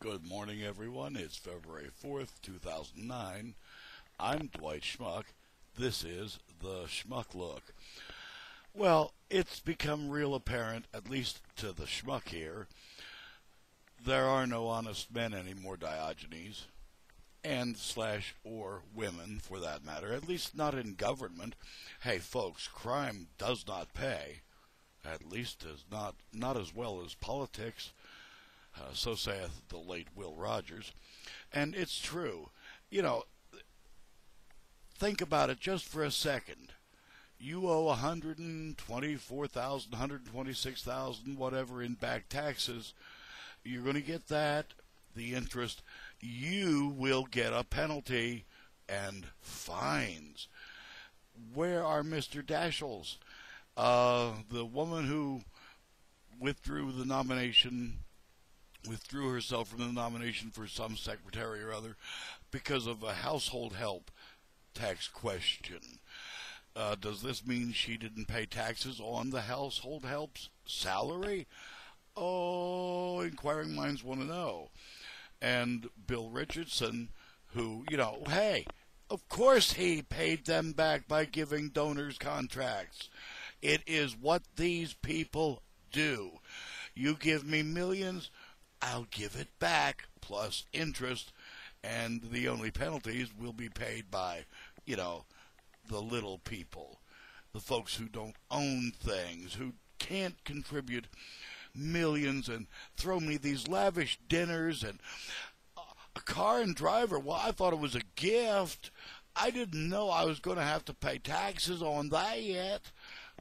Good morning, everyone. It's February 4th, 2009. I'm Dwight Schmuck. This is the Schmuck Look. Well, it's become real apparent, at least to the Schmuck here, there are no honest men anymore, Diogenes, and slash or women, for that matter, at least not in government. Hey, folks, crime does not pay, at least not as well as politics. So saith the late Will Rogers. And it's true. You know, think about it just for a second. You owe 124,000, 126,000, whatever in back taxes. You're going to get that, the interest. You will get a penalty and fines. Where are Mr. Dashels? The woman who withdrew herself from the nomination for some secretary or other because of a household help tax question. Does this mean she didn't pay taxes on the household help's salary? Oh, inquiring minds want to know. And Bill Richardson, who, hey, of course he paid them back by giving donors contracts. It is what these people do. You give me millions, I'll give it back, plus interest, and the only penalties will be paid by, the little people, the folks who don't own things, who can't contribute millions and throw me these lavish dinners and a car and driver. Well, I thought it was a gift. I didn't know I was going to have to pay taxes on that yet.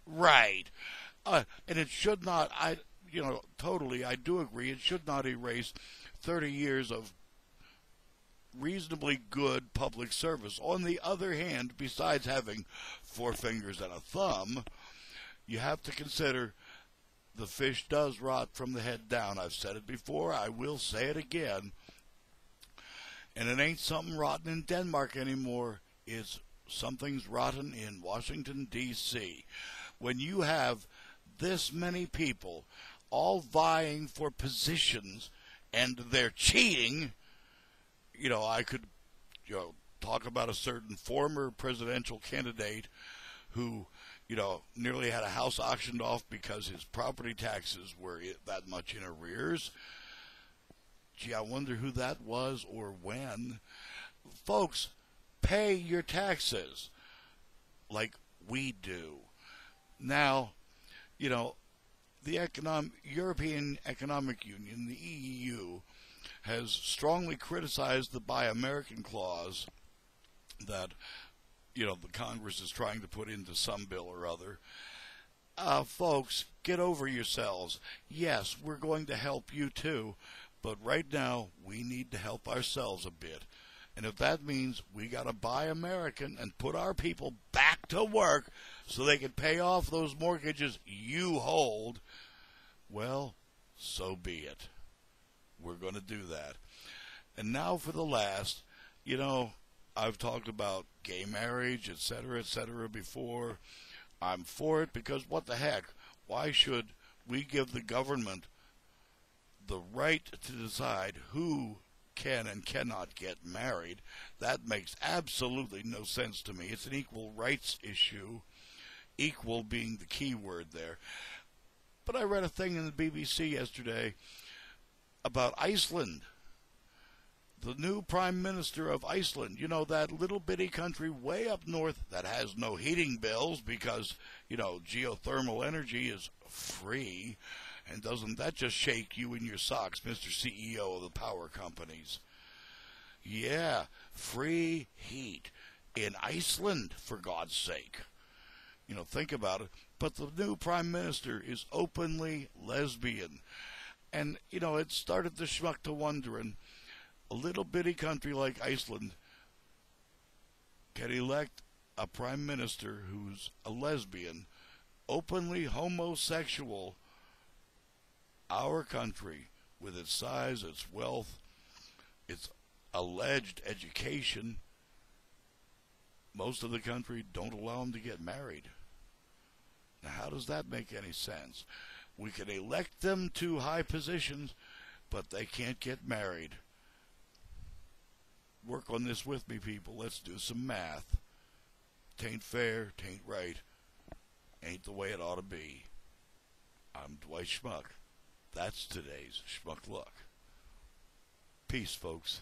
Right. And it should not, totally, I do agree, it should not erase 30 years of reasonably good public service. On the other hand, besides having 4 fingers and a thumb, you have to consider the fish does rot from the head down. I've said it before, I will say it again. And it ain't something rotten in Denmark anymore. It's something's rotten in Washington, D.C. When you have this many people all vying for positions and they're cheating, I could talk about a certain former presidential candidate who nearly had a house auctioned off because his property taxes were that much in arrears. Gee, I wonder who that was or when. Folks, pay your taxes like we do. Now, the European Economic Union, the EU, has strongly criticized the Buy American clause that, the Congress is trying to put into some bill or other. Folks, get over yourselves. Yes, we're going to help you too, but right now we need to help ourselves a bit. And if that means we got to buy American and put our people back to work so they can pay off those mortgages you hold, well, so be it. We're going to do that. And now for the last, I've talked about gay marriage, etc. before. I'm for it because what the heck? Why should we give the government the right to decide who can and cannot get married? That makes absolutely no sense to me. It's an equal rights issue, equal being the key word there. But I read a thing in the BBC yesterday about Iceland. The new prime minister of Iceland, that little bitty country way up north that has no heating bills because, geothermal energy is free. And doesn't that just shake you in your socks, Mr. CEO of the power companies? Yeah, free heat in Iceland, for God's sake. Think about it. But the new prime minister is openly lesbian. And, it started the schmuck to wondering, a little bitty country like Iceland can elect a prime minister who's a lesbian, openly homosexual. Our country, with its size, its wealth, its alleged education, most of the country don't allow them to get married. Now, how does that make any sense? We can elect them to high positions, but they can't get married. Work on this with me, people. Let's do some math. Tain't fair, tain't right, ain't the way it ought to be. I'm Dwight Schmuck. That's today's Schmuck Luck. Peace, folks.